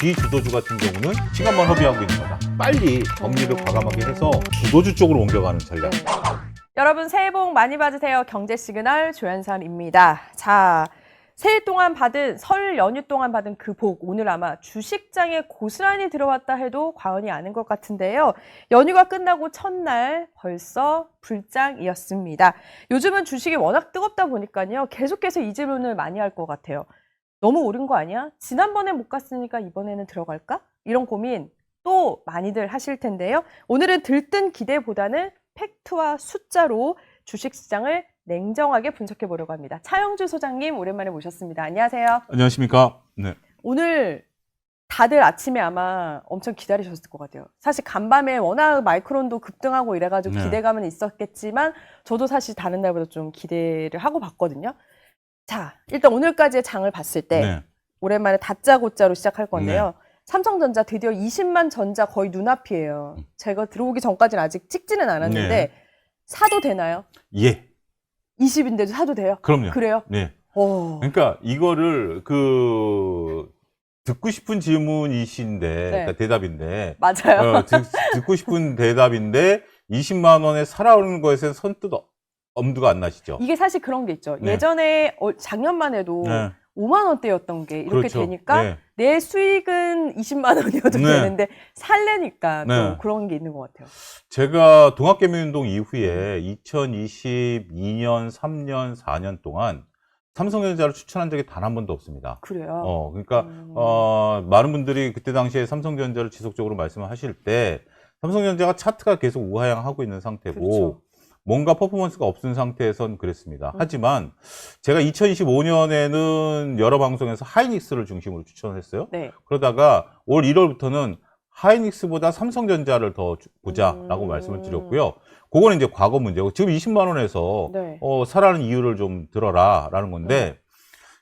비주도주 같은 경우는 시간만 허비하고 있는 거다. 빨리 정리를 과감하게 해서 주도주 쪽으로 옮겨가는 전략. 여러분 새해 복 많이 받으세요. 경제 시그널 조연선입니다. 자, 새해 동안 받은 설 연휴 동안 받은 그 복 오늘 아마 주식장에 고스란히 들어왔다 해도 과언이 아닌 것 같은데요. 연휴가 끝나고 첫날 벌써 불장이었습니다. 요즘은 주식이 워낙 뜨겁다 보니까요. 계속해서 이 질문을 많이 할 것 같아요. 너무 오른 거 아니야? 지난번에 못 갔으니까 이번에는 들어갈까? 이런 고민 또 많이들 하실 텐데요. 오늘은 들뜬 기대보다는 팩트와 숫자로 주식시장을 냉정하게 분석해 보려고 합니다. 차영주 소장님 오랜만에 모셨습니다. 안녕하세요. 안녕하십니까? 네. 오늘 다들 아침에 아마 엄청 기다리셨을 것 같아요. 사실 간밤에 워낙 마이크론도 급등하고 이래가지고 네. 기대감은 있었겠지만 저도 사실 다른 날보다 좀 기대를 하고 봤거든요. 자, 일단 오늘까지의 장을 봤을 때 네. 오랜만에 다짜고짜로 시작할 건데요. 삼성전자 드디어 20만 전자 거의 눈앞이에요. 제가 들어오기 전까지는 아직 찍지는 않았는데 네. 사도 되나요? 예. 20인데도 사도 돼요? 그럼요. 그래요? 네. 오. 그러니까 이거를 듣고 싶은 질문이신데, 그러니까 대답인데, 맞아요. 듣고 싶은 대답인데 20만 원에 살아오는 것에 선뜻 엄두가 안 나시죠? 이게 사실 그런 게 있죠. 네. 예전에 작년만 해도 네. 5만 원대였던 게 이렇게 그렇죠. 되니까 네. 내 수익은 20만 원이어도 네. 되는데 살래니까 네. 또 그런 게 있는 것 같아요. 제가 동학개미운동 이후에 2022년, 3년, 4년 동안 삼성전자를 추천한 적이 단 한 번도 없습니다. 그래요? 그러니까, 많은 분들이 그때 당시에 삼성전자를 지속적으로 말씀을 하실 때, 삼성전자가 차트가 계속 우하향하고 있는 상태고, 그렇죠. 뭔가 퍼포먼스가 없는 상태에선 그랬습니다. 하지만, 제가 2025년에는 여러 방송에서 하이닉스를 중심으로 추천을 했어요. 네. 그러다가 올 1월부터는 하이닉스보다 삼성전자를 더 보자라고 말씀을 드렸고요. 그거는 이제 과거 문제고, 지금 20만 원에서 네. 살아는 이유를 좀 들어라라는 건데,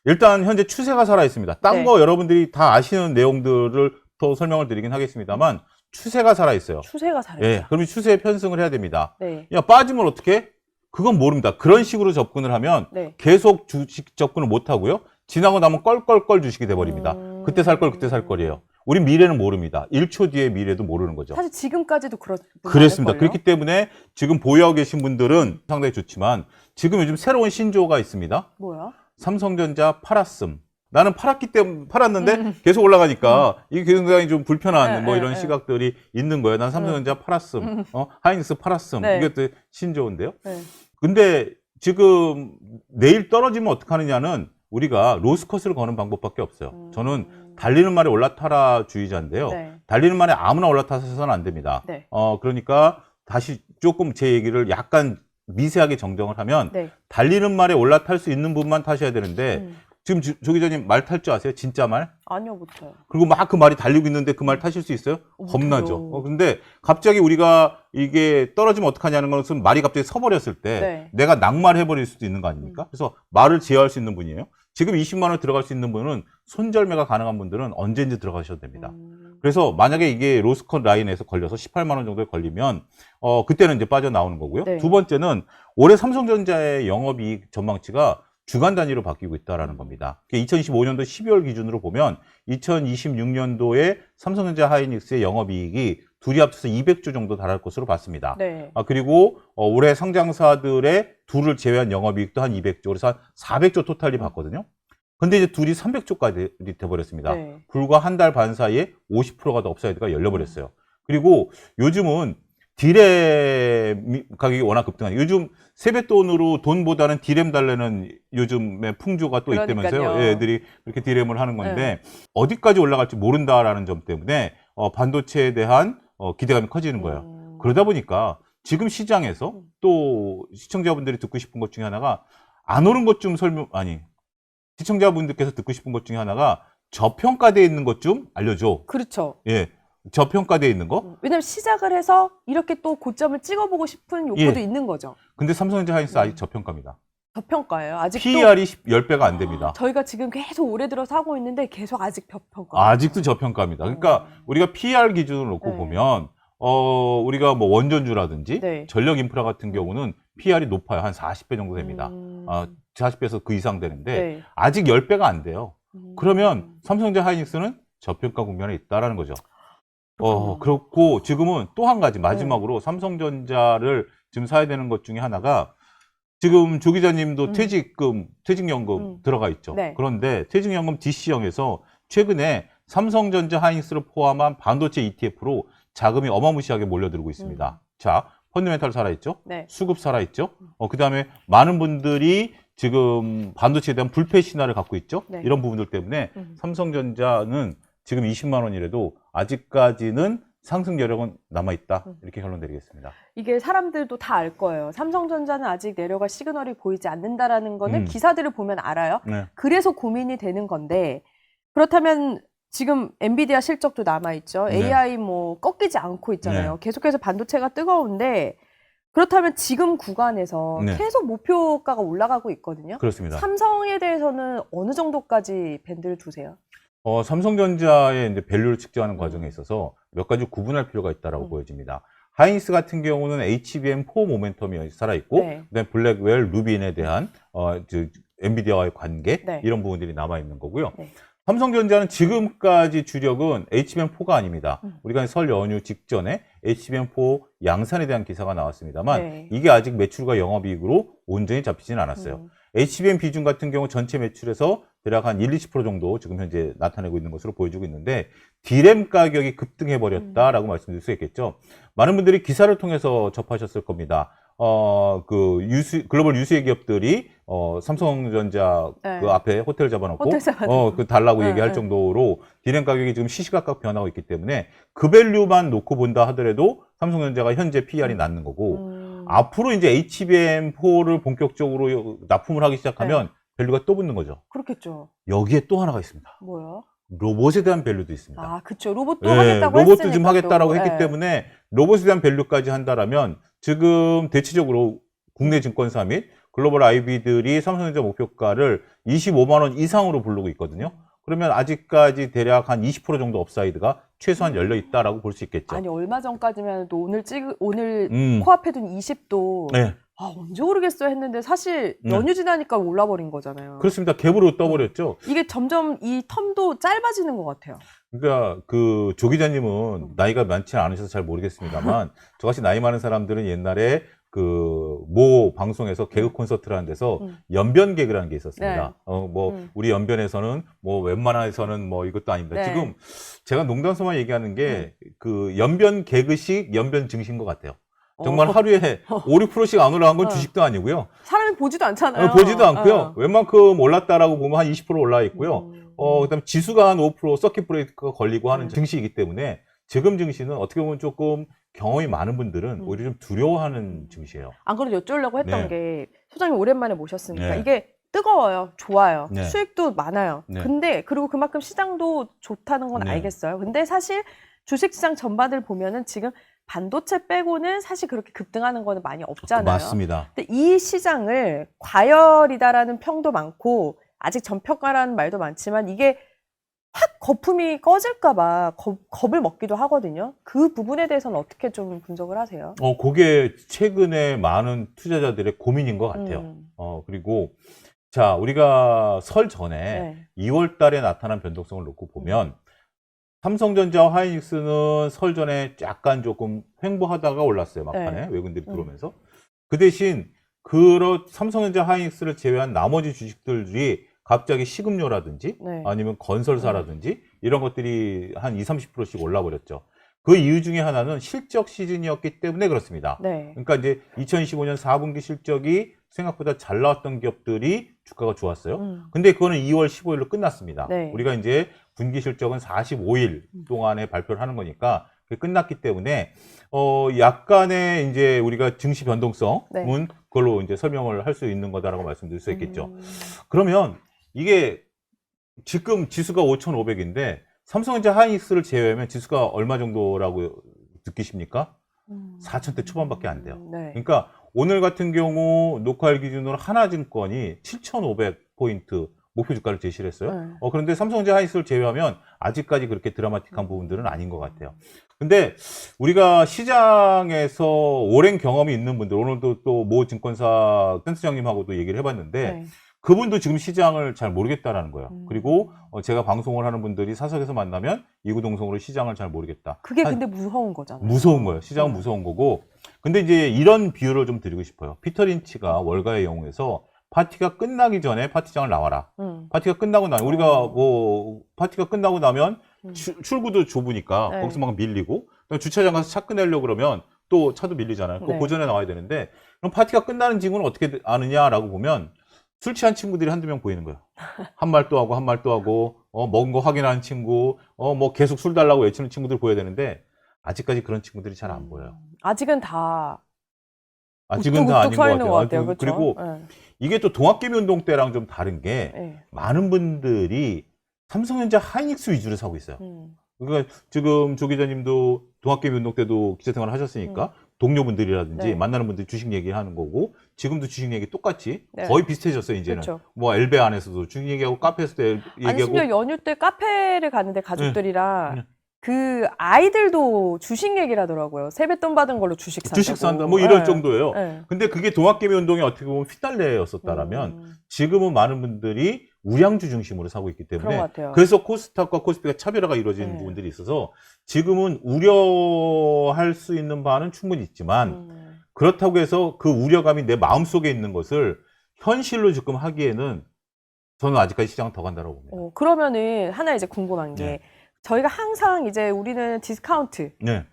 일단 현재 추세가 살아 있습니다. 딴 네. 거 여러분들이 다 아시는 내용들을 더 설명을 드리긴 하겠습니다만, 추세가 살아 있어요. 추세가 살아요. 예, 그럼 이 추세에 편승을 해야 됩니다. 네. 야, 빠지면 어떻게? 그건 모릅니다. 그런 식으로 접근을 하면 네. 계속 주식 접근을 못 하고요. 지나고 나면 껄껄껄 주식이 돼버립니다. 그때 살 걸, 그때 살 거래요. 우린 미래는 모릅니다. 1초 뒤의 미래도 모르는 거죠. 사실 지금까지도 그렇습니다. 않을걸요? 그렇기 때문에 지금 보유하고 계신 분들은 상당히 좋지만 지금 요즘 새로운 신조어가 있습니다. 뭐야? 삼성전자 팔았음. 나는 팔았기 때문에 팔았는데 계속 올라가니까 이게 굉장히 좀 불편한 뭐 이런 시각들이 있는 거예요. 난 삼성전자 팔았음. 하이닉스 팔았음. 네. 이것도 신조어인데요. 네. 근데 지금 내일 떨어지면 어떡하느냐는 우리가 로스컷을 거는 방법밖에 없어요. 저는 달리는 말에 올라타라 주의자인데요. 네. 달리는 말에 아무나 올라타서는 안 됩니다. 네. 그러니까 다시 조금 제 얘기를 약간 미세하게 정정을 하면 네. 달리는 말에 올라탈 수 있는 분만 타셔야 되는데 지금 조 기자님 말 탈 줄 아세요? 진짜 말? 아니요, 못해요. 그리고 막 그 말이 달리고 있는데 그 말 타실 수 있어요? 겁나죠. 못해요. 근데 갑자기 우리가 이게 떨어지면 어떡하냐는 것은 말이 갑자기 서버렸을 때 네. 내가 낙말해버릴 수도 있는 거 아닙니까? 그래서 말을 제어할 수 있는 분이에요. 지금 20만 원 들어갈 수 있는 분은 손절매가 가능한 분들은 언제든지 들어가셔도 됩니다. 그래서 만약에 이게 로스컷 라인에서 걸려서 18만 원 정도에 걸리면 그때는 이제 빠져나오는 거고요. 네. 두 번째는 올해 삼성전자의 영업이익 전망치가 주간 단위로 바뀌고 있다라는 겁니다. 2025년도 12월 기준으로 보면 2026년도에 삼성전자 하이닉스의 영업이익이 둘이 합쳐서 200조 정도 달할 것으로 봤습니다. 네. 그리고 올해 상장사들의 둘을 제외한 영업이익도 한 200조, 그래서 한 400조 토탈이 봤거든요. 근데 이제 둘이 300조까지 돼버렸습니다. 네. 불과 한 달 반 사이에 50%가 더 업사이드가 열려버렸어요. 그리고 요즘은 디램 가격이 워낙 급등하니까 요즘 세뱃돈으로 돈보다는 디램 달래는 요즘에 풍조가 또 있다면서요. 그러니까요. 예, 애들이 그렇게 디램을 하는 건데 어디까지 올라갈지 모른다라는 점 때문에 반도체에 대한 기대감이 커지는 거예요. 그러다 보니까 지금 시장에서 또 시청자분들이 듣고 싶은 것 중에 하나가 안 오른 것 좀 시청자분들께서 듣고 싶은 것 중에 하나가 저평가되어 있는 것 좀 알려줘. 그렇죠. 예. 저평가되어 있는 거? 왜냐면 시작을 해서 이렇게 또 고점을 찍어보고 싶은 욕구도 예. 있는 거죠. 근데 삼성전자 하이닉스 아직 저평가입니다. 저평가예요. 아직도 PER이 10배가 안 됩니다. 저희가 지금 계속 올해 들어서 하고 있는데 계속 아직 저평가. 아직도 저평가입니다. 그러니까 우리가 PER 기준을 놓고 네. 보면 우리가 뭐 원전주라든지 네. 전력 인프라 같은 경우는 PER이 높아요. 한 40배 정도 됩니다. 40배에서 그 이상 되는데 네. 아직 10배가 안 돼요. 그러면 삼성전자 하이닉스는 저평가 국면에 있다라는 거죠. 그렇고 지금은 또 한 가지 마지막으로 삼성전자를 지금 사야 되는 것 중에 하나가 지금 조 기자님도 퇴직연금 들어가 있죠. 네. 그런데 퇴직연금 DC형에서 최근에 삼성전자 하이닉스를 포함한 반도체 ETF로 자금이 어마무시하게 몰려들고 있습니다. 자, 펀드멘탈 살아있죠? 네. 수급 살아있죠? 그 다음에 많은 분들이 지금 반도체에 대한 불패 신화를 갖고 있죠? 네. 이런 부분들 때문에 삼성전자는 지금 20만 원이라도 아직까지는 상승 여력은 남아있다. 이렇게 결론 내리겠습니다. 이게 사람들도 다 알 거예요. 삼성전자는 아직 내려갈 시그널이 보이지 않는다라는 거는 기사들을 보면 알아요. 네. 그래서 고민이 되는 건데 그렇다면 지금 엔비디아 실적도 남아있죠. 네. AI 뭐 꺾이지 않고 있잖아요. 네. 계속해서 반도체가 뜨거운데 그렇다면 지금 구간에서 네. 계속 목표가가 올라가고 있거든요. 그렇습니다. 삼성에 대해서는 어느 정도까지 밴드를 두세요? 삼성전자의 이제 밸류를 측정하는 과정에 있어서 몇 가지 구분할 필요가 있다고 보여집니다. 하이닉스 같은 경우는 HBM4 모멘텀이 살아있고, 네. 그다음에 블랙웰, 루빈에 대한 엔비디아와의 관계 네. 이런 부분들이 남아 있는 거고요. 네. 삼성전자는 지금까지 주력은 HBM4가 아닙니다. 우리가 설 연휴 직전에 HBM4 양산에 대한 기사가 나왔습니다만 네. 이게 아직 매출과 영업이익으로 온전히 잡히지는 않았어요. HBM 비중 같은 경우 전체 매출에서 대략 한 1-20% 정도 지금 현재 나타내고 있는 것으로 보여지고 있는데 D램 가격이 급등해버렸다라고 말씀드릴 수 있겠죠. 많은 분들이 기사를 통해서 접하셨을 겁니다. 글로벌 유수의 기업들이 삼성전자 네. 그 앞에 호텔 잡아놓고 호텔 잡아놓고. 그 달라고 네, 얘기할 네. 정도로 D램 가격이 지금 시시각각 변하고 있기 때문에 그 밸류만 놓고 본다 하더라도 삼성전자가 현재 PER이 낮는 거고 앞으로 이제 HBM4를 본격적으로 납품을 하기 시작하면 밸류가 또 붙는 거죠. 그렇겠죠. 여기에 또 하나가 있습니다. 뭐요? 로봇에 대한 밸류도 있습니다. 아, 그쵸. 로봇도 예, 하겠다고 로봇도 했으니까 좀 하겠다라고 또. 했기 예. 때문에 로봇에 대한 밸류까지 한다라면 지금 대체적으로 국내 증권사 및 글로벌 IB들이 삼성전자 목표가를 25만 원 이상으로 부르고 있거든요. 그러면 아직까지 대략 한 20% 정도 업사이드가 최소한 열려 있다라고 볼 수 있겠죠. 아니, 얼마 전까지만 해도 오늘 코앞에 둔 20도 네. 아, 언제 오르겠어요 했는데 사실 네. 연휴 지나니까 올라버린 거잖아요. 그렇습니다. 갭으로 떠버렸죠. 이게 점점 이 텀도 짧아지는 것 같아요. 그러니까 그 조 기자님은 나이가 많지 않으셔서 잘 모르겠습니다만 저같이 나이 많은 사람들은 옛날에 그 모 방송에서 개그 콘서트를 하는 데서 연변 개그라는 게 있었습니다. 네. 우리 연변에서는 뭐 웬만해서는 뭐 이것도 아닙니다. 네. 지금 제가 농담 삼아 얘기하는 게 그 연변 개그식 연변 증시인 것 같아요. 정말 하루에 5-6%씩 안 올라간 건 주식도 아니고요. 사람이 보지도 않잖아요. 보지도 않고요. 웬만큼 올랐다라고 보면 한 20% 올라 있고요. 그다음에 지수가 한 5% 서킷 브레이크가 걸리고 하는 증시이기 때문에 지금 증시는 어떻게 보면 조금 경험이 많은 분들은 오히려 좀 두려워하는 증시예요. 안 그래도 여쭈려고 했던 네. 게 소장님 오랜만에 모셨으니까 네. 이게 뜨거워요. 좋아요. 네. 수익도 많아요. 네. 근데 그리고 그만큼 시장도 좋다는 건 네. 알겠어요. 근데 사실 주식시장 전반을 보면은 지금 반도체 빼고는 사실 그렇게 급등하는 거는 많이 없잖아요. 맞습니다. 근데 이 시장을 과열이다라는 평도 많고 아직 전평가라는 말도 많지만 이게 확 거품이 꺼질까봐 겁을 먹기도 하거든요. 그 부분에 대해서는 어떻게 좀 분석을 하세요? 그게 최근에 많은 투자자들의 고민인 것 같아요. 그리고 자, 우리가 설 전에 네. 2월 달에 나타난 변동성을 놓고 보면 삼성전자와 하이닉스는 설 전에 약간 조금 횡보하다가 올랐어요. 막판에 네. 외국인들이 들어오면서. 그 대신 삼성전자 하이닉스를 제외한 나머지 주식들이 갑자기 식음료라든지 네. 아니면 건설사라든지 이런 것들이 한 20-30%씩 올라버렸죠. 그 이유 중에 하나는 실적 시즌이었기 때문에 그렇습니다. 네. 그러니까 이제 2025년 4분기 실적이 생각보다 잘 나왔던 기업들이 주가가 좋았어요. 근데 그거는 2월 15일로 끝났습니다. 네. 우리가 이제 분기 실적은 45일 동안에 발표를 하는 거니까 그게 끝났기 때문에 약간의 이제 우리가 증시 변동성은 네. 그걸로 이제 설명을 할 수 있는 거다라고 말씀드릴 수 있겠죠. 그러면 이게 지금 지수가 5,500인데 삼성전자 하이닉스를 제외하면 지수가 얼마 정도라고 느끼십니까? 4,000대 초반밖에 안 돼요. 네. 그러니까 오늘 같은 경우 녹화일 기준으로 하나증권이 7,500포인트 목표 주가를 제시를 했어요. 네. 그런데 삼성전자 하이닉스를 제외하면 아직까지 그렇게 드라마틱한 부분들은 아닌 것 같아요. 근데 우리가 시장에서 오랜 경험이 있는 분들, 오늘도 또 모 증권사 센터장님하고도 얘기를 해봤는데 네. 그분도 지금 시장을 잘 모르겠다라는 거예요. 그리고 제가 방송을 하는 분들이 사석에서 만나면 이구동성으로 시장을 잘 모르겠다. 그게 근데 무서운 거잖아요. 무서운 거예요. 시장은 무서운 거고. 근데 이제 이런 비유를 좀 드리고 싶어요. 피터 린치가 월가의 영웅에서 파티가 끝나기 전에 파티장을 나와라. 파티가 끝나고 나면 우리가 뭐 파티가 끝나고 나면 출구도 좁으니까 네. 거기서 막 밀리고 주차장 가서 차 끊으려고 그러면 또 차도 밀리잖아요. 네. 그 전에 나와야 되는데 그럼 파티가 끝나는 친구는 어떻게 아느냐라고 보면 술 취한 친구들이 한두 명 보이는 거예요. 한 말 또 하고 한 말 또 하고 먹은 거 확인하는 친구 뭐 계속 술 달라고 외치는 친구들 보여야 되는데 아직까지 그런 친구들이 잘 안 보여요. 아직은 다 아직은 다 아닌 것 서 있는 것 같아요. 같아요. 그렇죠? 그리고 네. 이게 또 동학개미 운동 때랑 좀 다른 게 네. 많은 분들이 삼성전자 하이닉스 위주로 사고 있어요. 그러니까 지금 조 기자님도 동학개미 운동 때도 기자 생활을 하셨으니까 동료분들이라든지 네. 만나는 분들이 주식 얘기하는 거고 지금도 주식 얘기 똑같이 네. 거의 비슷해졌어요. 이제는 그렇죠. 뭐 엘베 안에서도 주식 얘기하고 카페에서도 얘기하고 아니 심지어 연휴 때 카페를 갔는데 가족들이랑 네. 그 아이들도 주식 얘기를 하더라고요. 세뱃돈 받은 걸로 주식 산다고. 주식 산다 뭐 이럴 네. 정도예요. 네. 근데 그게 동학개미 운동이 어떻게 보면 휘달려였었다라면 지금은 많은 분들이 우량주 중심으로 사고 있기 그런 때문에 것 같아요. 그래서 코스닥과 코스피가 차별화가 이루어지는 네. 부분들이 있어서 지금은 우려할 수 있는 바는 충분히 있지만 그렇다고 해서 그 우려감이 내 마음속에 있는 것을 현실로 지금 하기에는 저는 아직까지 시장은 더 간다고 봅니다. 그러면은 하나 이제 궁금한 게 네. 저희가 항상 이제 우리는 디스카운트가 네.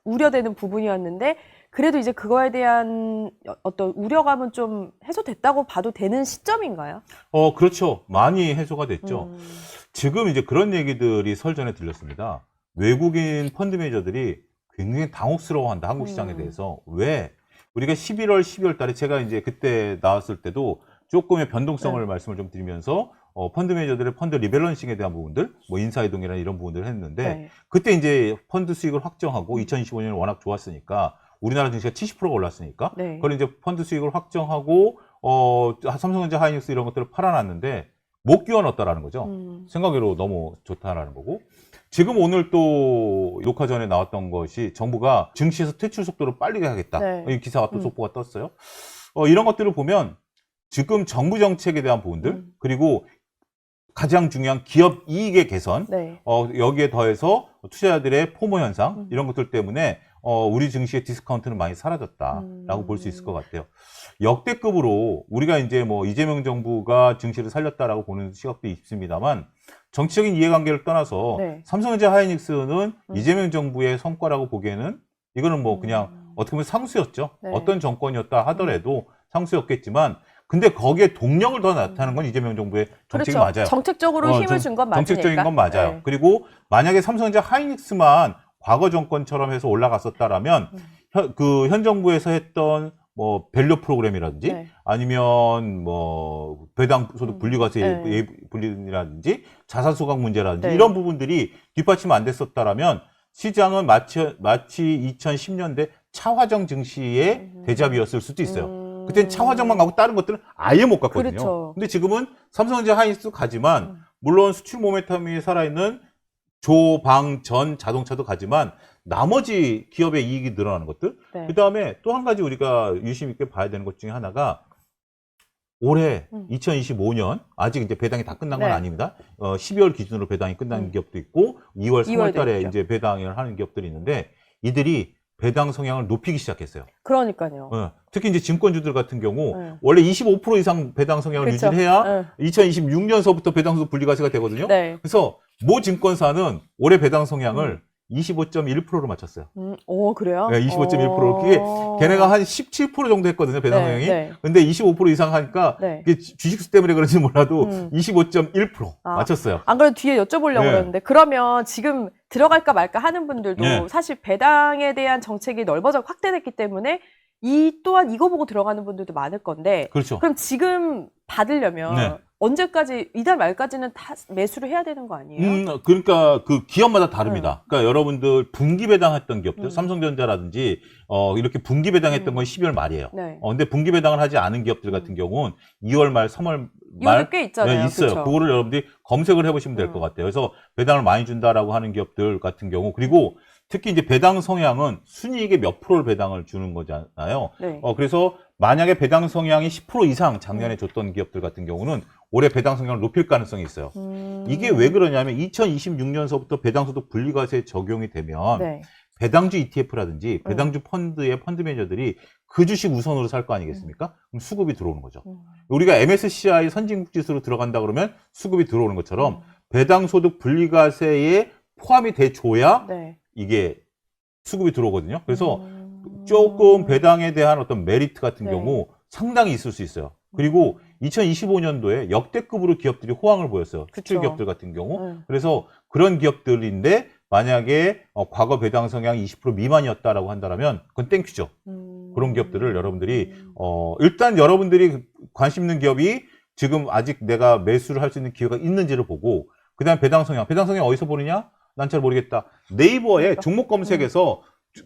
우려되는 부분이었는데 그래도 이제 그거에 대한 어떤 우려감은 좀 해소됐다고 봐도 되는 시점인가요? 그렇죠. 많이 해소가 됐죠. 지금 이제 그런 얘기들이 설전에 들렸습니다. 외국인 펀드 매니저들이 굉장히 당혹스러워한다. 한국 시장에 대해서. 왜? 우리가 11월, 12월 달에 제가 이제 그때 나왔을 때도 조금의 변동성을 네. 말씀을 좀 드리면서 펀드 매니저들의 펀드 리밸런싱에 대한 부분들, 뭐 인사이동이나 이런 부분들을 했는데 네. 그때 이제 펀드 수익을 확정하고 2025년이 워낙 좋았으니까 우리나라 증시가 70%가 올랐으니까 네. 그걸 이제 펀드 수익을 확정하고 삼성전자 하이닉스 이런 것들을 팔아놨는데 못 끼워 넣었다라는 거죠. 생각외로 너무 좋다라는 거고 지금 오늘 또 녹화 전에 나왔던 것이 정부가 증시에서 퇴출 속도를 빨리 하겠다. 네. 이 기사가 또 속보가 떴어요. 이런 것들을 보면 지금 정부 정책에 대한 부분들 그리고 가장 중요한 기업 이익의 개선 네. 여기에 더해서 투자자들의 포모 현상 이런 것들 때문에 우리 증시의 디스카운트는 많이 사라졌다라고 볼 수 있을 것 같아요. 역대급으로 우리가 이제 뭐 이재명 정부가 증시를 살렸다라고 보는 시각도 있습니다만 정치적인 이해관계를 떠나서 네. 삼성전자 하이닉스는 이재명 정부의 성과라고 보기에는 이거는 뭐 그냥 어떻게 보면 상수였죠. 네. 어떤 정권이었다 하더라도 상수였겠지만 근데 거기에 동력을 더 나타나는 건 이재명 정부의 정책이 그렇죠. 맞아요. 정책적으로 힘을 준 건 맞으니까. 정책적인 건 맞아요. 네. 그리고 만약에 삼성전자 하이닉스만 과거 정권처럼 해서 올라갔었다라면 현 정부에서 했던 뭐 밸류 프로그램이라든지 네. 아니면 뭐 배당 소득 분리과세 네. 분리라든지 자산 소각 문제라든지 네. 이런 부분들이 뒷받침 안 됐었다라면 시장은 마치 2010년대 차화정 증시의 대잡이었을 수도 있어요. 그때는 차화정만 가고 다른 것들은 아예 못 갔거든요. 그렇죠. 근데 지금은 삼성전자 하이닉스 가지만 물론 수출 모멘텀이 살아있는 조, 방, 전 자동차도 가지만 나머지 기업의 이익이 늘어나는 것들. 네. 그다음에 또 한 가지 우리가 유심 있게 봐야 되는 것 중에 하나가 올해 2025년 아직 이제 배당이 다 끝난 건 네. 아닙니다. 12월 기준으로 배당이 끝난 기업도 있고 2월, 3월 2월도 달에 있죠. 이제 배당을 하는 기업들이 있는데 이들이 배당 성향을 높이기 시작했어요. 그러니까요. 특히 이제 증권주들 같은 경우 네. 원래 25% 이상 배당 성향을 그렇죠. 유지해야 2026년서부터 배당소 분리과세가 되거든요. 네. 그래서 모 증권사는 올해 배당 성향을 25.1%로 맞췄어요. 오, 그래요? 네, 25.1%. 그게 걔네가 한 17% 정도 했거든요, 배당 네, 성향이. 네. 근데 25% 이상 하니까 네. 이게 주식수 때문에 그런지 몰라도 25.1% 아. 맞췄어요. 안 그래도 뒤에 여쭤보려고 네. 그랬는데 그러면 지금 들어갈까 말까 하는 분들도 네. 사실 배당에 대한 정책이 넓어져 확대됐기 때문에 이 또한 이거 보고 들어가는 분들도 많을 건데 그렇죠. 그럼 지금 받으려면 네. 언제까지 이달 말까지는 다 매수를 해야 되는 거 아니에요? 그러니까 그 기업마다 다릅니다. 그러니까 여러분들 분기 배당했던 기업들, 삼성전자라든지 이렇게 분기 배당했던 건 12월 말이에요. 네. 근데 분기 배당을 하지 않은 기업들 같은 경우는 2월 말, 3월 이것도 말 꽤 있잖아요. 네, 있어요. 그쵸? 그거를 여러분들이 검색을 해보시면 될 것 같아요. 그래서 배당을 많이 준다라고 하는 기업들 같은 경우 특히 이제 배당 성향은 순이익의 몇 프로를 배당을 주는 거잖아요. 네. 그래서 만약에 배당 성향이 10% 이상 작년에 줬던 기업들 같은 경우는 올해 배당 성향을 높일 가능성이 있어요. 이게 왜 그러냐면 2026년서부터 배당소득 분리과세 적용이 되면 네. 배당주 ETF라든지 배당주 펀드의 펀드 매니저들이 그 주식 우선으로 살 거 아니겠습니까? 그럼 수급이 들어오는 거죠. 우리가 MSCI 선진국 지수로 들어간다 그러면 수급이 들어오는 것처럼 배당소득 분리과세에 포함이 돼줘야 네. 이게 수급이 들어오거든요. 그래서 조금 배당에 대한 어떤 메리트 같은 네. 경우 상당히 있을 수 있어요. 그리고 2025년도에 역대급으로 기업들이 호황을 보였어요. 수출 그쵸. 기업들 같은 경우. 그래서 그런 기업들인데 만약에 과거 배당 성향이 20% 미만이었다라고 한다면 그건 땡큐죠. 그런 기업들을 여러분들이 일단 여러분들이 관심 있는 기업이 지금 아직 내가 매수를 할 수 있는 기회가 있는지를 보고 그다음에 배당 성향 어디서 보느냐? 난 잘 모르겠다. 네이버에 종목 검색에서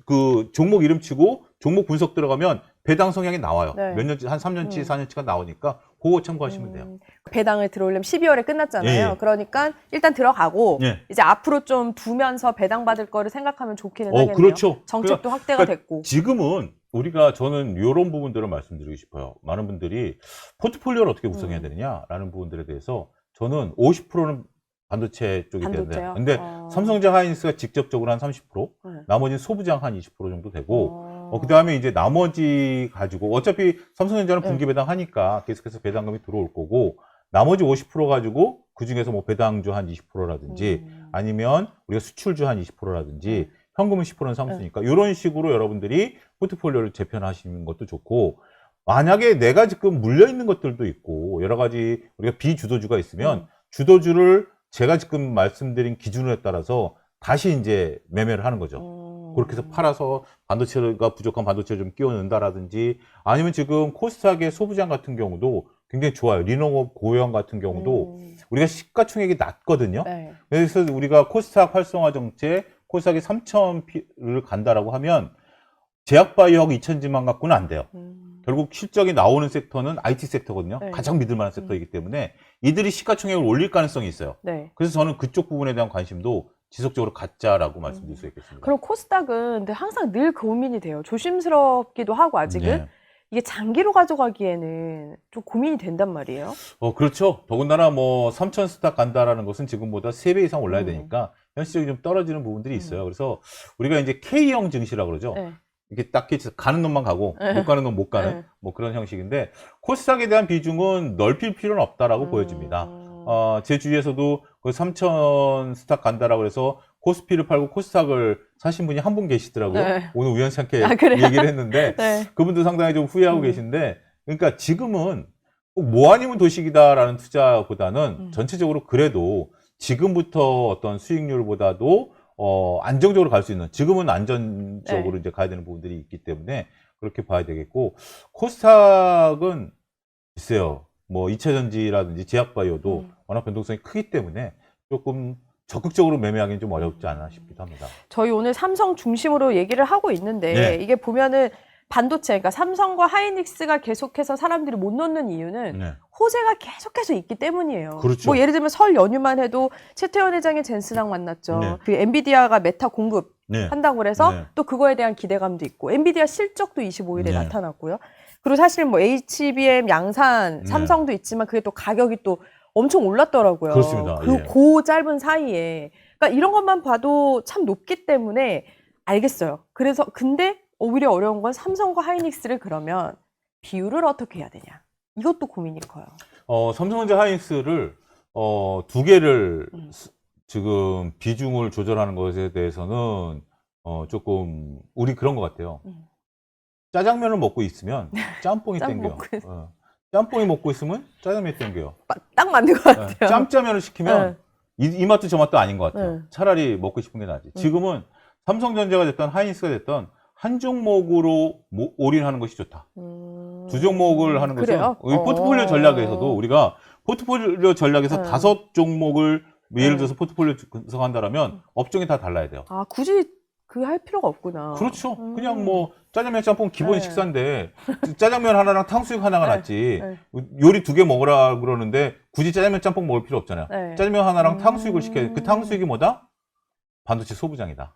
그 종목 이름 치고 종목 분석 들어가면 배당 성향이 나와요. 네. 몇 년치, 한 3년치, 4년치가 나오니까 그거 참고하시면 돼요. 배당을 들어오려면 12월에 끝났잖아요. 예. 그러니까 일단 들어가고 예. 이제 앞으로 좀 두면서 배당 받을 거를 생각하면 좋기는 하겠네요. 그렇죠. 정책도 확대가 됐고. 지금은 우리가 이런 부분들을 말씀드리고 싶어요. 많은 분들이 포트폴리오를 어떻게 구성해야 되느냐라는 부분들에 대해서 저는 50%는 반도체 쪽이 되는데, 반도체요? 근데 삼성전자 하이닉스가 직접적으로 한 30%, 네. 나머지는 소부장 한 20% 정도 되고, 그 다음에 이제 나머지 가지고, 어차피 삼성전자는 분기 배당 하니까 계속해서 배당금이 들어올 거고, 나머지 50% 가지고, 그 중에서 뭐 배당주 한 20%라든지, 아니면 우리가 수출주 한 20%라든지, 현금은 10%는 삼수니까, 이런 식으로 여러분들이 포트폴리오를 재편하시는 것도 좋고, 만약에 내가 지금 물려있는 것들도 있고, 여러 가지 우리가 비주도주가 있으면, 주도주를 제가 지금 말씀드린 기준에 따라서 다시 이제 매매를 하는 거죠. 그렇게 해서 팔아서 반도체가 부족한 반도체를 좀 끼워 넣는다라든지 아니면 지금 코스닥의 소부장 같은 경우도 굉장히 좋아요. 리노업 고용 같은 경우도 우리가 시가총액이 낮거든요. 네. 그래서 우리가 코스닥 활성화 정책, 코스닥이 3,000을 간다라고 하면 제약바이오하고 2,000지만 갖고는 안 돼요. 결국 실적이 나오는 섹터는 IT 섹터거든요. 네. 가장 믿을 만한 섹터이기 때문에 이들이 시가총액을 올릴 가능성이 있어요. 네. 그래서 저는 그쪽 부분에 대한 관심도 지속적으로 갖자라고 말씀드릴 수 있겠습니다. 그럼 코스닥은 근데 항상 늘 고민이 돼요. 조심스럽기도 하고 아직은. 네. 이게 장기로 가져가기에는 좀 고민이 된단 말이에요. 그렇죠. 더군다나 뭐 3,000 스탁 간다라는 것은 지금보다 3배 이상 올라야 되니까 현실적이 좀 떨어지는 부분들이 있어요. 그래서 우리가 이제 K형 증시라고 그러죠. 네. 이게 딱히 가는 놈만 가고 못 가는 놈 못 가는 뭐 그런 형식인데 코스닥에 대한 비중은 넓힐 필요는 없다라고 보여집니다. 제 주위에서도 그 3,000 스탁 간다라고 해서 코스피를 팔고 코스닥을 사신 분이 한 분 계시더라고요. 네. 오늘 우연찮게 그래요? 얘기를 했는데 네. 그분도 상당히 좀 후회하고 계신데 그러니까 지금은 꼭 뭐 아니면 도식이다라는 투자보다는 전체적으로 그래도 지금부터 어떤 수익률보다도 안정적으로 갈 수 있는, 지금은 안전적으로 네. 이제 가야 되는 부분들이 있기 때문에 그렇게 봐야 되겠고, 코스닥은 글쎄요, 뭐 2차전지라든지 제약바이오도 워낙 변동성이 크기 때문에 조금 적극적으로 매매하기는 좀 어렵지 않나 싶기도 합니다. 저희 오늘 삼성 중심으로 얘기를 하고 있는데 네. 이게 보면은 반도체, 그러니까 삼성과 하이닉스가 계속해서 사람들이 못 넣는 이유는 네. 호재가 계속해서 있기 때문이에요. 그렇죠. 뭐 예를 들면 설 연휴만 해도 최태원 회장이 젠스랑 만났죠. 네. 그 엔비디아가 메타 공급 네. 한다고 그래서 네. 또 그거에 대한 기대감도 있고 엔비디아 실적도 25일에 네. 나타났고요. 그리고 사실 뭐 HBM, 양산, 네. 삼성도 있지만 그게 또 가격이 또 엄청 올랐더라고요. 그렇습니다. 예. 그 짧은 사이에. 그러니까 이런 것만 봐도 참 높기 때문에 알겠어요. 그래서 근데 오히려 어려운 건 삼성과 하이닉스를 그러면 비율을 어떻게 해야 되냐. 이것도 고민이 커요. 삼성전자 하이닉스를 두 개를 지금 비중을 조절하는 것에 대해서는 조금 우리 그런 것 같아요. 짜장면을 먹고 있으면 짬뽕이 짬뽕 땡겨요. 먹고 짬뽕이 먹고 있으면 짜장면이 땡겨요. 딱 맞는 것 같아요. 짬짜면을 시키면 이 맛도 저 맛도 아닌 것 같아요. 네. 차라리 먹고 싶은 게 낫지. 지금은 삼성전자가 됐던 하이닉스가 됐던 한 종목으로 올인하는 것이 좋다. 두 종목을 하는 것은 그래요? 우리 포트폴리오 전략에서도 우리가 포트폴리오 전략에서 5종목을 예를 들어서 포트폴리오 구성한다라면 업종이 다 달라야 돼요. 아, 굳이 그 할 필요가 없구나. 그렇죠. 그냥 뭐 짜장면 짬뽕 기본 네. 식사인데 짜장면 하나랑 탕수육 하나가 네. 낫지. 네. 요리 2개 먹으라 그러는데 굳이 짜장면 짬뽕 먹을 필요 없잖아요. 네. 짜장면 하나랑 탕수육을 시켜야 돼. 그 탕수육이 뭐다? 반도체 소부장이다.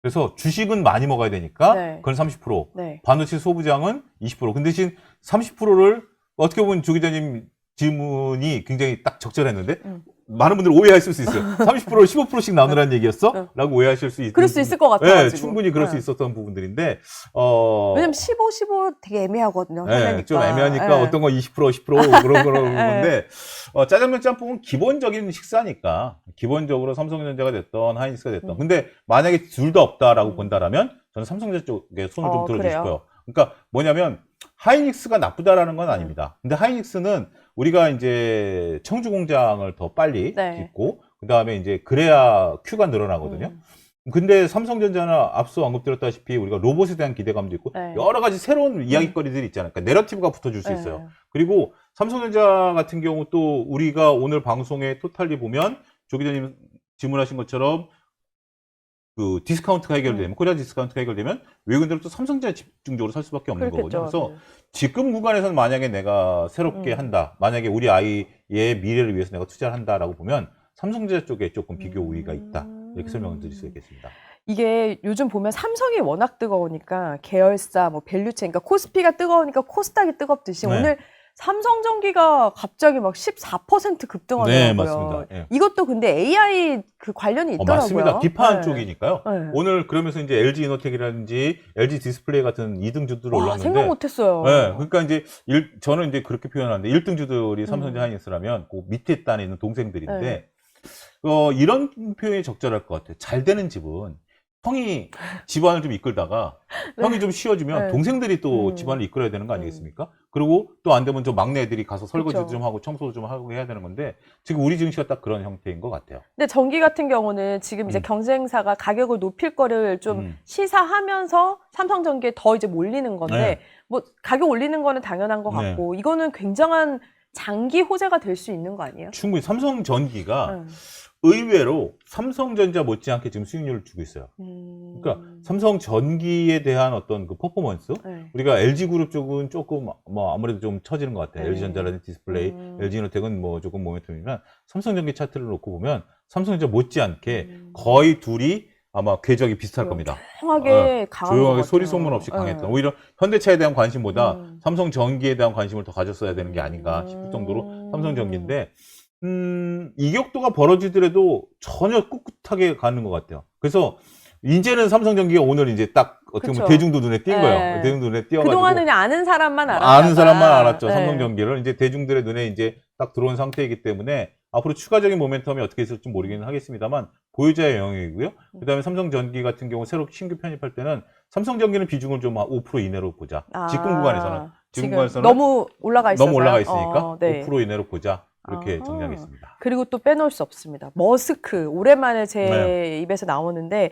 그래서 주식은 많이 먹어야 되니까 네. 그건 30%, 네. 반도체 소부장은 20%. 근데 대신 30%를 어떻게 보면 조 기자님 질문이 굉장히 딱 적절했는데 많은 분들이 오해하실 수 있어요. 30%를 15%씩 나누라는 얘기였어? 라고 오해하실 수 있는. 그럴 수 있을 것 네, 같아가지고. 충분히 그럴 수 있었던 부분들인데, 왜냐면 15 되게 애매하거든요. 네, 좀 애매하니까 네. 어떤 건 20%, 10% 그런 건데, 짜장면 짬뽕은 기본적인 식사니까, 기본적으로 삼성전자가 됐던 하이닉스가 됐던. 근데 만약에 둘 다 없다라고 본다라면, 저는 삼성전자 쪽에 손을 좀 들어주고 그래요? 싶어요. 그러니까 뭐냐면, 하이닉스가 나쁘다라는 건 아닙니다. 근데 하이닉스는 우리가 이제 청주 공장을 더 빨리 네. 짓고, 그 다음에 이제 그래야 큐가 늘어나거든요. 근데 삼성전자는 앞서 언급드렸다시피 우리가 로봇에 대한 기대감도 있고 네. 여러 가지 새로운 이야기거리들이 있잖아요. 그러니까 내러티브가 붙어줄 수 있어요. 네. 그리고 삼성전자 같은 경우 또 우리가 오늘 방송에 토탈리 보면 조 기자님 질문하신 것처럼 그 디스카운트가 해결되면 코리아 디스카운트가 해결되면 외국인들은 또 삼성전자에 집중적으로 살 수밖에 없는 그렇겠죠. 거거든요. 그래서 네. 지금 구간에서는 만약에 내가 새롭게 한다, 만약에 우리 아이의 미래를 위해서 내가 투자를 한다라고 보면 삼성전자 쪽에 조금 비교 우위가 있다. 이렇게 설명을 드릴 수 있겠습니다. 이게 요즘 보면 삼성이 워낙 뜨거우니까 계열사, 뭐 밸류체인, 그러니까 코스피가 뜨거우니까 코스닥이 뜨겁듯이 네. 오늘 삼성전기가 갑자기 막 14% 급등하더라고요. 네, 맞습니다. 예. 이것도 근데 AI 그 관련이 있더라고요. 맞습니다. 기판 네. 쪽이니까요. 네. 오늘 그러면서 이제 LG 이노텍이라든지 LG 디스플레이 같은 2등주들 와, 올랐는데. 생각 못했어요. 네, 그러니까 이제 저는 이제 그렇게 표현하는데 1등주들이 삼성전자 하이닉스라면 그 밑에 단에 있는 동생들인데 네. 이런 표현이 적절할 것 같아요. 잘 되는 집은 형이 집안을 좀 이끌다가 형이 좀 쉬어주면 네. 동생들이 또 집안을 이끌어야 되는 거 아니겠습니까? 그리고 또 안 되면 저 막내 애들이 가서 설거지도 그쵸. 좀 하고 청소도 좀 하고 해야 되는 건데 지금 우리 증시가 딱 그런 형태인 것 같아요. 근데 전기 같은 경우는 지금 이제 경쟁사가 가격을 높일 거를 좀 시사하면서 삼성전기에 더 이제 몰리는 건데 네. 뭐 가격 올리는 거는 당연한 것 네. 같고 이거는 굉장한 장기 호재가 될 수 있는 거 아니에요? 충분히 삼성전기가 네. 의외로 삼성전자 못지않게 지금 수익률을 주고 있어요. 그러니까 삼성전기에 대한 어떤 그 퍼포먼스, 네. 우리가 LG그룹 쪽은 조금 뭐 아무래도 좀 처지는 것 같아요. 네. LG전자라든지 디스플레이, LG이노텍은 뭐 조금 모멘텀이지만 삼성전기 차트를 놓고 보면 삼성전자 못지않게 거의 둘이 아마 궤적이 비슷할 겁니다. 조용하게 강한 것 조용하게 같아요. 소리 소문 없이 강했던. 네. 오히려 현대차에 대한 관심보다 삼성전기에 대한 관심을 더 가졌어야 되는 게 아닌가 싶을 정도로 삼성전기인데 이격도가 벌어지더라도 전혀 꿋꿋하게 가는 것 같아요. 그래서 이제는 삼성전기가 오늘 이제 딱 어떻게 보면 그쵸. 대중도 눈에 띈 네. 거예요. 대중도 눈에 띄어가지고 그동안은 그냥 아는 사람만 알았다가 아는 사람만 알았죠. 네. 삼성전기를 이제 대중들의 눈에 이제 딱 들어온 상태이기 때문에 앞으로 추가적인 모멘텀이 어떻게 있을지 모르기는 하겠습니다만 보유자의 영역이고요. 그다음에 삼성전기 같은 경우 새로 신규 편입할 때는 삼성전기는 비중을 좀 5% 이내로 보자. 지금 구간에서는 지금 구간에서는 너무 올라가 있어서 너무 올라가 있으니까 네. 5% 이내로 보자. 이렇게 아하. 정리하겠습니다. 그리고 또 빼놓을 수 없습니다. 머스크 오랜만에 제 네. 입에서 나오는데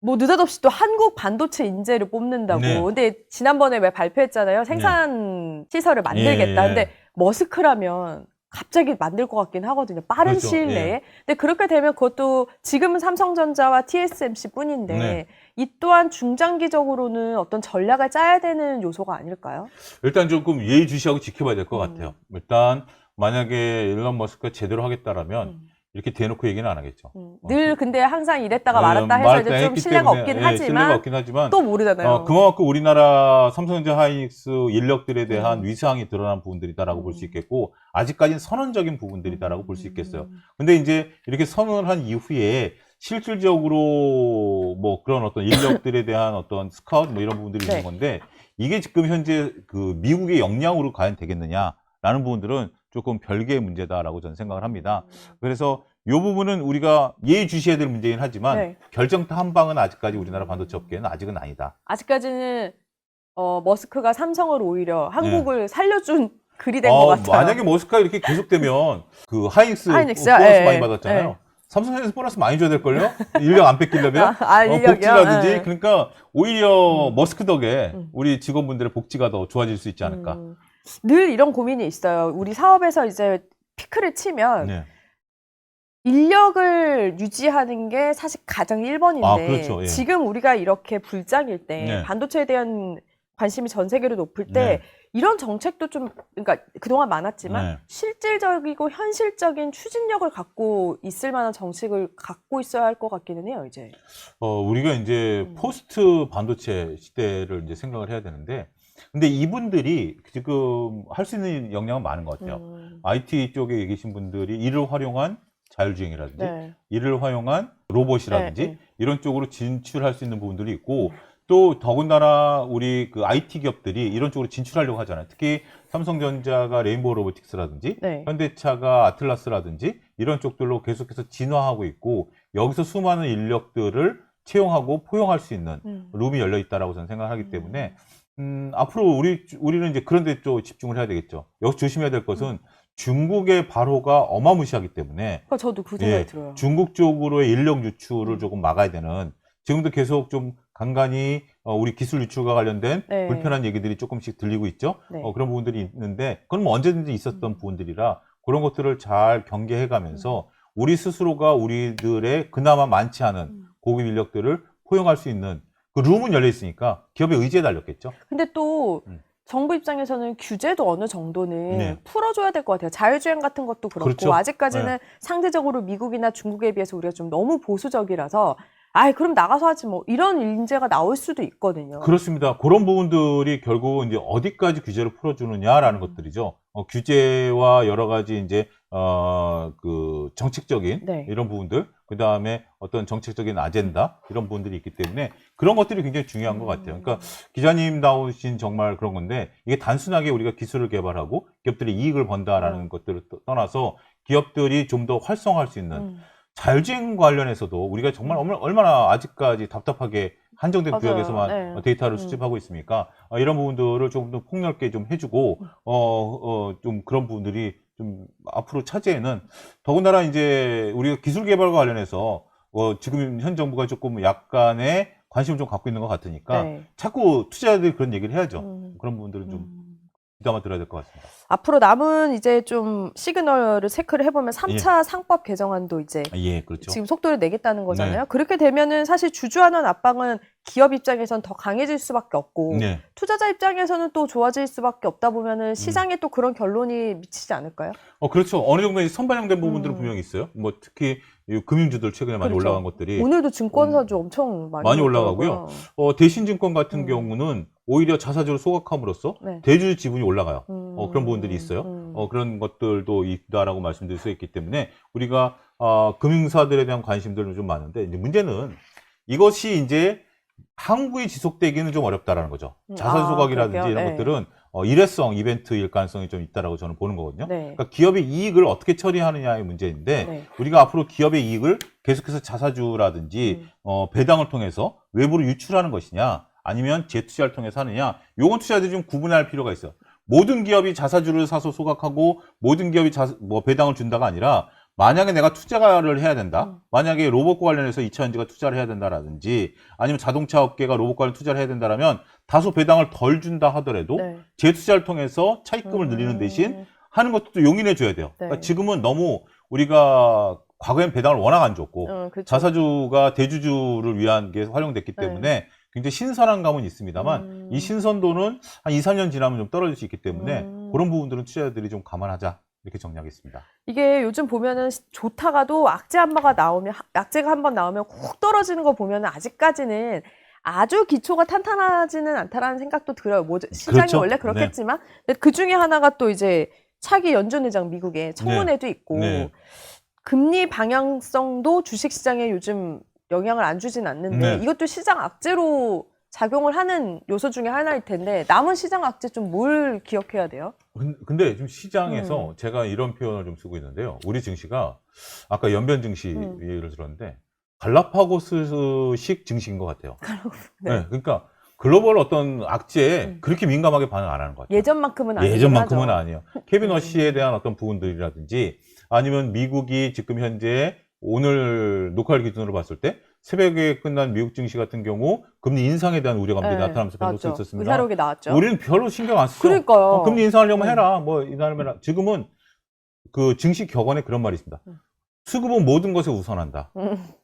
뭐 느닷없이 또 한국 반도체 인재를 뽑는다고. 네. 근데 지난번에 왜 발표했잖아요. 생산 시설을 만들겠다. 예. 근데 머스크라면 갑자기 만들 것 같긴 하거든요. 빠른 그렇죠. 시일 내에. 예. 근데 그렇게 되면 그것도 지금은 삼성전자와 TSMC 뿐인데 네. 이 또한 중장기적으로는 어떤 전략을 짜야 되는 요소가 아닐까요? 일단 조금 예의주시하고 지켜봐야 될 것 같아요. 일단 만약에 일론 머스크가 제대로 하겠다라면 이렇게 대놓고 얘기는 안 하겠죠. 늘 근데 항상 이랬다가 말았다 해서 이제 좀 신뢰가 없긴 신뢰가 없긴 하지만 또 모르잖아요. 그만큼 우리나라 삼성전자 하이닉스 인력들에 대한 위상이 드러난 부분들이다라고 볼 수 있겠고 아직까지는 선언적인 부분들이다라고 볼 수 있겠어요. 근데 이제 이렇게 선언을 한 이후에 실질적으로 뭐 그런 어떤 인력들에 대한 어떤 스카우트 뭐 이런 부분들이 네. 있는 건데 이게 지금 현재 그 미국의 역량으로 과연 되겠느냐라는 부분들은 조금 별개의 문제다라고 저는 생각을 합니다. 그래서 이 부분은 우리가 예의주시해야 될 문제긴 하지만 네. 결정타 한 방은 아직까지 우리나라 반도체 업계는 아직은 아니다. 아직까지는 머스크가 삼성을 오히려 한국을 살려준 글이 된 것 같아요. 만약에 머스크가 이렇게 계속되면 그 하이닉스 하이닉스요? 보너스 예, 많이 받았잖아요. 예. 삼성에서 보너스 많이 줘야 될걸요? 인력 안 뺏기려면? 인력이요? 복지라든지. 예. 그러니까 오히려 머스크 덕에 우리 직원분들의 복지가 더 좋아질 수 있지 않을까. 늘 이런 고민이 있어요. 우리 사업에서 이제 피크를 치면 네. 인력을 유지하는 게 사실 가장 1번인데 그렇죠. 예. 지금 우리가 이렇게 불장일 때 네. 반도체에 대한 관심이 전 세계로 높을 때 네. 이런 정책도 좀, 그러니까 그동안 많았지만 네. 실질적이고 현실적인 추진력을 갖고 있을 만한 정책을 갖고 있어야 할 것 같기는 해요, 이제. 우리가 이제 포스트 반도체 시대를 이제 생각을 해야 되는데, 근데 이분들이 지금 할 수 있는 역량은 많은 것 같아요. IT 쪽에 계신 분들이 이를 활용한 자율주행이라든지, 네. 이를 활용한 로봇이라든지, 네. 이런 쪽으로 진출할 수 있는 부분들이 있고, 또 더군다나 우리 그 IT 기업들이 이런 쪽으로 진출하려고 하잖아요. 특히 삼성전자가 레인보우 로보틱스라든지, 네. 현대차가 아틀라스라든지, 이런 쪽들로 계속해서 진화하고 있고, 여기서 수많은 인력들을 채용하고 포용할 수 있는 룸이 열려 있다라고 저는 생각하기 때문에, 앞으로 우리는 이제 그런 데 좀 집중을 해야 되겠죠. 여기서 조심해야 될 것은 중국의 발호가 어마무시하기 때문에, 그러니까 저도 그 생각이 들어요. 중국 쪽으로의 인력 유출을 조금 막아야 되는, 지금도 계속 좀 간간히 우리 기술 유출과 관련된 네. 불편한 얘기들이 조금씩 들리고 있죠. 네. 그런 부분들이 있는데, 그건 뭐 언제든지 있었던 부분들이라 그런 것들을 잘 경계해 가면서 우리 스스로가 우리들의 그나마 많지 않은 고급 인력들을 포용할 수 있는 그 룸은 열려 있으니까 기업의 의지에 달렸겠죠. 근데 또 정부 입장에서는 규제도 어느 정도는 네. 풀어줘야 될 것 같아요. 자율주행 같은 것도 그렇고 그렇죠. 아직까지는 상대적으로 미국이나 중국에 비해서 우리가 좀 너무 보수적이라서 그럼 나가서 하지 뭐 이런 인재가 나올 수도 있거든요. 그렇습니다. 그런 부분들이 결국 이제 어디까지 규제를 풀어주느냐라는 것들이죠. 규제와 여러 가지 이제 그 정책적인 네. 이런 부분들, 그 다음에 어떤 정책적인 아젠다 이런 부분들이 있기 때문에 그런 것들이 굉장히 중요한 것 같아요. 그러니까 기자님 나오신 정말 그런 건데 이게 단순하게 우리가 기술을 개발하고 기업들이 이익을 번다라는 것들을 떠나서 기업들이 좀 더 활성화할 수 있는 자율주행 관련해서도 우리가 정말 얼마나 아직까지 답답하게 한정된 맞아요. 구역에서만 네. 데이터를 수집하고 있습니까? 이런 부분들을 조금 더 폭넓게 좀 해주고, 좀 그런 부분들이 좀 앞으로 차지에는 더군다나 이제 우리가 기술 개발과 관련해서 지금 현 정부가 조금 약간의 관심을 좀 갖고 있는 것 같으니까 네. 자꾸 투자자들이 그런 얘기를 해야죠. 그런 부분들은 좀 귀담아 들어야 될 것 같습니다. 앞으로 남은 이제 좀 시그널을 체크를 해보면 3차 상법 개정안도 이제 그렇죠. 지금 속도를 내겠다는 거잖아요. 네. 그렇게 되면은 사실 주주환원 압박은 기업 입장에선 더 강해질 수밖에 없고 네. 투자자 입장에서는 또 좋아질 수밖에 없다 보면은 시장에 또 그런 결론이 미치지 않을까요? 그렇죠. 어느 정도 선반영된 부분들은 분명히 있어요. 뭐 특히 이 금융주들 최근에 많이 그렇죠. 올라간 것들이 오늘도 증권사주 엄청 많이 올라가고요. 대신증권 같은 경우는 오히려 자사주를 소각함으로써 네. 대주주 지분이 올라가요. 그런 부분들이 있어요. 그런 것들도 있다라고 말씀드릴 수 있기 때문에 우리가 금융사들에 대한 관심들은 좀 많은데 이제 문제는 이것이 이제 항구에 지속되기는 좀 어렵다라는 거죠. 자산 소각이라든지 그럴게요. 이런 네. 것들은 일회성 이벤트일 가능성이 좀 있다라고 저는 보는 거거든요. 네. 그러니까 기업의 이익을 어떻게 처리하느냐의 문제인데 네. 우리가 앞으로 기업의 이익을 계속해서 자사주라든지 배당을 통해서 외부로 유출하는 것이냐 아니면 재투자를 통해서 하느냐 요건 투자자들이 좀 구분할 필요가 있어요. 모든 기업이 자사주를 사서 소각하고 모든 기업이 배당을 준다가 아니라 만약에 내가 투자를 해야 된다. 만약에 로봇과 관련해서 2차전지가 투자를 해야 된다라든지 아니면 자동차 업계가 로봇 관련 투자를 해야 된다라면 다소 배당을 덜 준다 하더라도 네. 재투자를 통해서 차입금을 늘리는 대신 하는 것도 또 용인해 줘야 돼요. 네. 그러니까 지금은 너무 우리가 과거엔 배당을 워낙 안 줬고 그렇죠. 자사주가 대주주를 위한 게 활용됐기 때문에 굉장히 신선한 감은 있습니다만 이 신선도는 한 2, 3년 지나면 좀 떨어질 수 있기 때문에 그런 부분들은 투자자들이 좀 감안하자. 이렇게 정리하겠습니다. 이게 요즘 보면은 좋다가도 악재 한번 나오면 악재가 한번 나오면 훅 떨어지는 거 보면은 아직까지는 아주 기초가 탄탄하지는 않다라는 생각도 들어요. 시장이 그렇죠. 원래 그렇겠지만 그 중에 하나가 또 이제 차기 연준 의장 미국의 청문회도 있고 금리 방향성도 주식 시장에 요즘 영향을 안 주진 않는데 이것도 시장 악재로 작용을 하는 요소 중에 하나일 텐데 남은 시장 악재 좀 뭘 기억해야 돼요? 근데 지금 시장에서 제가 이런 표현을 좀 쓰고 있는데요. 우리 증시가 아까 연변 증시 예를 들었는데 갈라파고스식 증시인 것 같아요. 네. 그러니까 글로벌 어떤 악재에 그렇게 민감하게 반응 안 하는 것 같아요. 예전만큼은 아니죠. 예전만큼은 아니에요. 케빈 워시에 대한 어떤 부분들이라든지 아니면 미국이 지금 현재 오늘 녹화일 기준으로 봤을 때 새벽에 끝난 미국 증시 같은 경우 금리 인상에 대한 우려감들이 나타나면서 변동성이 있었습니다. 의사록이 나왔죠. 우리는 별로 신경 안 쓰죠. 그러니까요. 금리 인상하려면 해라. 뭐 인상하려면 지금은 그 증시 격언에 그런 말이 있습니다. 수급은 모든 것에 우선한다.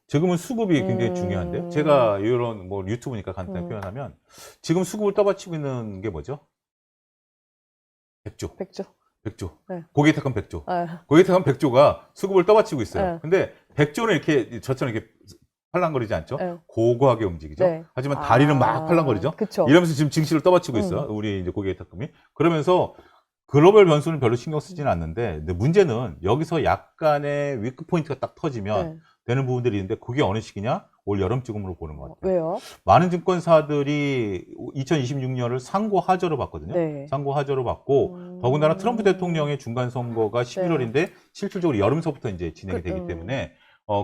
지금은 수급이 굉장히 중요한데요. 제가 이런 뭐 유튜브니까 간단히 표현하면 지금 수급을 떠받치고 있는 게 뭐죠? 100조. 100조. 100조. 네. 고객 택한 100조. 네. 고객 택한 100조가 수급을 떠받치고 있어요. 네. 근데 100조는 이렇게 저처럼 이렇게 팔랑거리지 않죠? 네. 고고하게 움직이죠. 네. 하지만 다리는 막 팔랑거리죠. 그쵸. 이러면서 지금 증시를 떠받치고 있어요. 우리 이제 고객 택금이. 그러면서 글로벌 변수는 별로 신경 쓰지는 않는데, 근데 문제는 여기서 약간의 위크 포인트가 딱 터지면 네. 되는 부분들이 있는데, 그게 어느 시기냐? 올 여름쯤으로 보는 것 같아요. 왜요? 많은 증권사들이 2026년을 상고 하저로 봤거든요. 네. 상고 하저로 봤고, 더군다나 트럼프 대통령의 중간 선거가 11월인데 실질적으로 여름서부터 이제 진행이 되기 때문에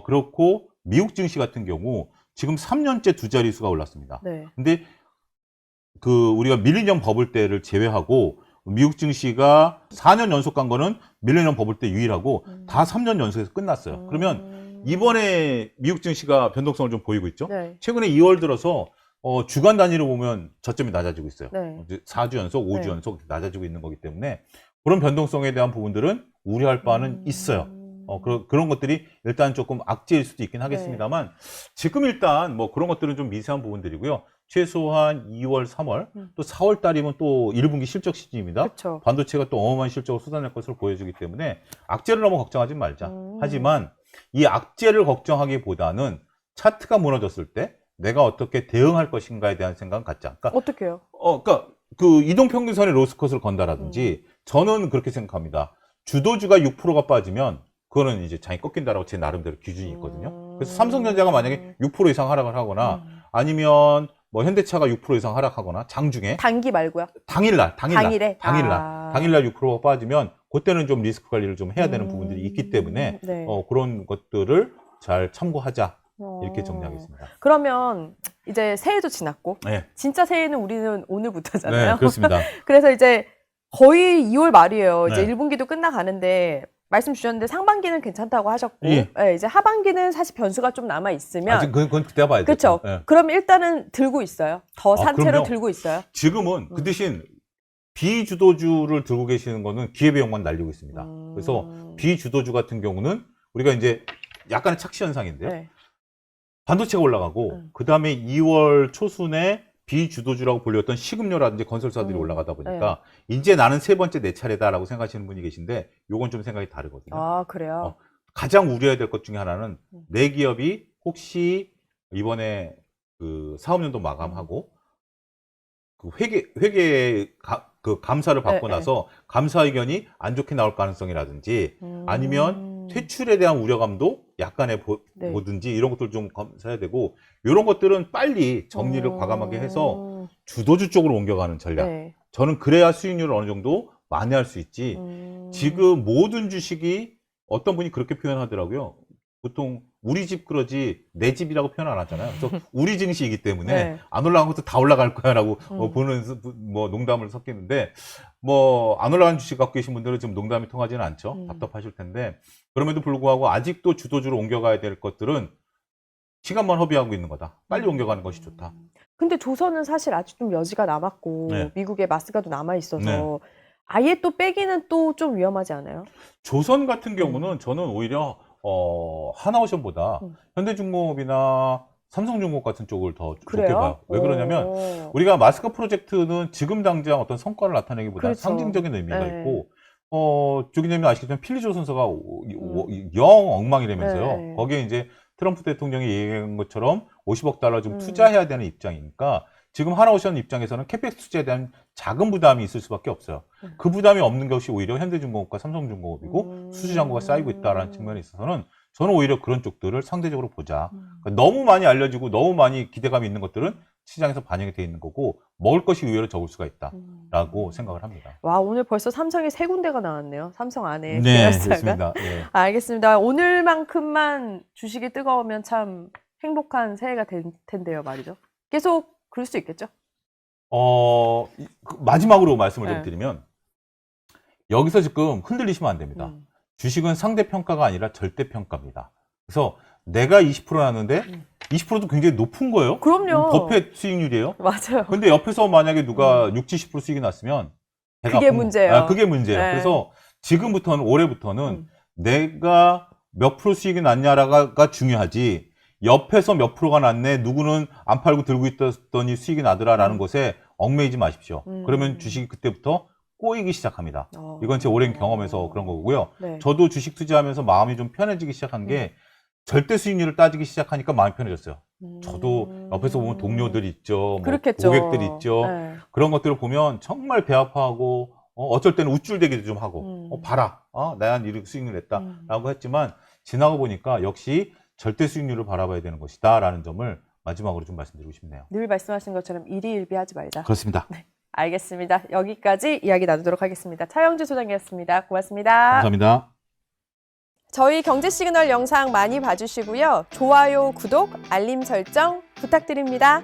그렇고 미국 증시 같은 경우 지금 3년째 두 자릿수가 올랐습니다. 네. 근데 그 우리가 밀리니엄 버블 때를 제외하고 미국 증시가 4년 연속 간 거는 밀리니엄 버블 때 유일하고 다 3년 연속해서 끝났어요. 그러면 이번에 미국 증시가 변동성을 좀 보이고 있죠. 네. 최근에 2월 들어서 주간 단위로 보면 저점이 낮아지고 있어요. 네. 이제 4주 연속, 5주 네. 연속 낮아지고 있는 거기 때문에 그런 변동성에 대한 부분들은 우려할 바는 있어요. 그런 것들이 일단 조금 악재일 수도 있긴 하겠습니다만 지금 일단 뭐 그런 것들은 좀 미세한 부분들이고요. 최소한 2월, 3월, 또 4월 달이면 또 1분기 실적 시즌입니다. 그쵸. 반도체가 또 어마어마한 실적을 쏟아낼 것으로 보여주기 때문에 악재를 너무 걱정하지 말자. 하지만 이 악재를 걱정하기보다는 차트가 무너졌을 때 내가 어떻게 대응할 것인가에 대한 생각은 갖지 않을까? 어떻게요? 그러니까 그 이동평균선의 로스컷을 건다라든지 저는 그렇게 생각합니다. 주도주가 6%가 빠지면 그거는 이제 장이 꺾인다라고 제 나름대로 기준이 있거든요. 그래서 삼성전자가 만약에 6% 이상 하락을 하거나 아니면 뭐 현대차가 6% 이상 하락하거나 장중에 단기 말고요. 당일날 당일에? 당일날 6%가 빠지면 그때는 좀 리스크 관리를 좀 해야 되는 부분들이 있기 때문에 네. 그런 것들을 잘 참고하자 이렇게 정리하겠습니다. 그러면 이제 새해도 지났고 네, 진짜 새해는 우리는 오늘부터잖아요. 네 그렇습니다. 그래서 이제 거의 2월 말이에요. 이제 네. 1분기도 끝나가는데 말씀 주셨는데 상반기는 괜찮다고 하셨고 예. 네, 이제 하반기는 사실 변수가 좀 남아 있으면 아직 그건 그때 봐야 돼요. 그렇죠. 네. 그럼 일단은 들고 있어요. 더 산채로 그럼요. 들고 있어요. 지금은 그 대신 비주도주를 들고 계시는 거는 기회비용만 날리고 있습니다. 그래서 비주도주 같은 경우는 우리가 이제 약간의 착시 현상인데요. 네. 반도체가 올라가고 그 다음에 2월 초순에 비주도주라고 불렸던 식음료라든지 건설사들이 올라가다 보니까 이제 나는 세 번째 내 차례다라고 생각하시는 분이 계신데 요건 좀 생각이 다르거든요. 아 그래요? 가장 우려해야 될 것 중에 하나는 내 기업이 혹시 이번에 그 사업연도 마감하고 그 그 감사를 받고 네, 나서 감사 의견이 안 좋게 나올 가능성이라든지 아니면 퇴출에 대한 우려감도 약간의 네. 뭐든지 이런 것들 좀 검사해야 되고 이런 것들은 빨리 정리를 과감하게 해서 주도주 쪽으로 옮겨가는 전략. 네. 저는 그래야 수익률을 어느 정도 만회할 수 있지. 지금 모든 주식이 어떤 분이 그렇게 표현하더라고요. 보통 우리 집 그러지 내 집이라고 표현 안 하잖아요. 그래서 우리 증시이기 때문에 네. 안 올라간 것도 다 올라갈 거야라고 보는 뭐 농담을 섞이는데 뭐 안 올라간 주식 갖고 계신 분들은 지금 농담이 통하지는 않죠. 답답하실 텐데 그럼에도 불구하고 아직도 주도주로 옮겨가야 될 것들은 시간만 허비하고 있는 거다. 빨리 옮겨가는 것이 좋다. 근데 조선은 사실 아직 좀 여지가 남았고 네. 미국의 마스가도 남아 있어서 네. 아예 또 빼기는 또 좀 위험하지 않아요? 조선 같은 경우는 저는 오히려 하나오션보다 현대중공업이나 삼성중공업 같은 쪽을 더 좋게 그래요? 봐요. 왜 그러냐면 오. 우리가 마스크 프로젝트는 지금 당장 어떤 성과를 나타내기보다 그렇죠. 상징적인 의미가 네. 있고 조기님이 아시겠지만 필리조선소가 영 엉망이라면서요. 네. 거기에 이제 트럼프 대통령이 얘기한 것처럼 50억 달러 좀 투자해야 되는 입장이니까 지금 하나오션 입장에서는 캐펙스 투자에 대한 작은 부담이 있을 수밖에 없어요. 그 부담이 없는 것이 오히려 현대중공업과 삼성중공업이고 수주잔고가 쌓이고 있다는 측면에 있어서는 저는 오히려 그런 쪽들을 상대적으로 보자. 그러니까 너무 많이 알려지고 너무 많이 기대감이 있는 것들은 시장에서 반영이 돼 있는 거고 먹을 것이 의외로 적을 수가 있다라고 생각을 합니다. 와 오늘 벌써 삼성이 세 군데가 나왔네요. 삼성 안에 네, 계열사가. 그렇습니다. 네. 알겠습니다. 오늘만큼만 주식이 뜨거우면 참 행복한 새해가 될 텐데요, 말이죠. 계속 그럴 수 있겠죠? 마지막으로 말씀을 네. 좀 드리면 여기서 지금 흔들리시면 안 됩니다. 주식은 상대평가가 아니라 절대평가입니다. 그래서 내가 20% 나왔는데 20%도 굉장히 높은 거예요. 그럼요. 버핏 수익률이에요. 맞아요. 근데 옆에서 만약에 누가 60, 70% 수익이 났으면 배가 그게 아픈 문제예요. 그게 문제예요. 네. 그래서 지금부터는 올해부터는 내가 몇 프로 수익이 났냐가 중요하지 옆에서 몇 프로가 났네 누구는 안 팔고 들고 있더니 수익이 나더라라는 것에 얽매이지 마십시오. 그러면 주식이 그때부터 꼬이기 시작합니다. 이건 제 오랜 경험에서 그런 거고요. 네. 저도 주식 투자하면서 마음이 좀 편해지기 시작한 게 절대 수익률을 따지기 시작하니까 마음이 편해졌어요. 저도 옆에서 보면 동료들 있죠. 뭐 그렇겠죠. 고객들 있죠. 네. 그런 것들을 보면 정말 배 아파하고 어쩔 때는 우쭐대기도 좀 하고 봐라. 내가 이렇게 수익률 냈다. 라고 했지만 지나고 보니까 역시 절대 수익률을 바라봐야 되는 것이다. 라는 점을 마지막으로 좀 말씀드리고 싶네요. 늘 말씀하신 것처럼 일희일비하지 말자. 그렇습니다. 네, 알겠습니다. 여기까지 이야기 나누도록 하겠습니다. 차영주 소장이었습니다. 고맙습니다. 감사합니다. 저희 경제시그널 영상 많이 봐주시고요. 좋아요, 구독, 알림 설정 부탁드립니다.